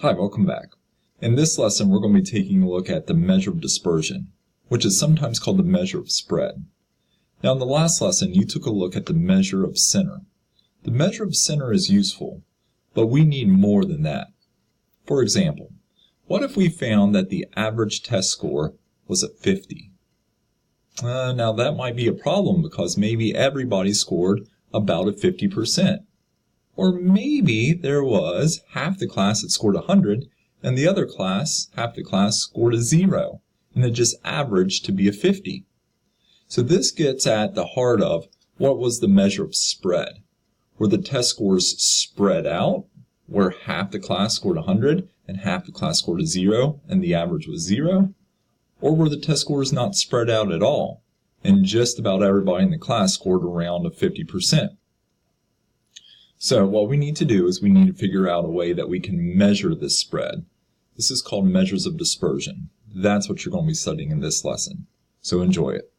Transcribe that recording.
Hi, welcome back. In this lesson, we're going to be taking a look at the measure of dispersion, which is sometimes called the measure of spread. Now, in the last lesson, you took a look at the measure of center. The measure of center is useful, but we need more than that. For example, what if we found that the average test score was at 50? Now, that might be a problem because maybe everybody scored about at 50%. Or maybe there was half the class that scored 100 and the other class, half the class, scored a 0 and it just averaged to be a 50. So this gets at the heart of what was the measure of spread. Were the test scores spread out, where half the class scored 100 and half the class scored a 0 and the average was 0? Or were the test scores not spread out at all and just about everybody in the class scored around a 50%? So what we need to do is we need to figure out a way that we can measure this spread. This is called measures of dispersion. That's what you're going to be studying in this lesson. So enjoy it.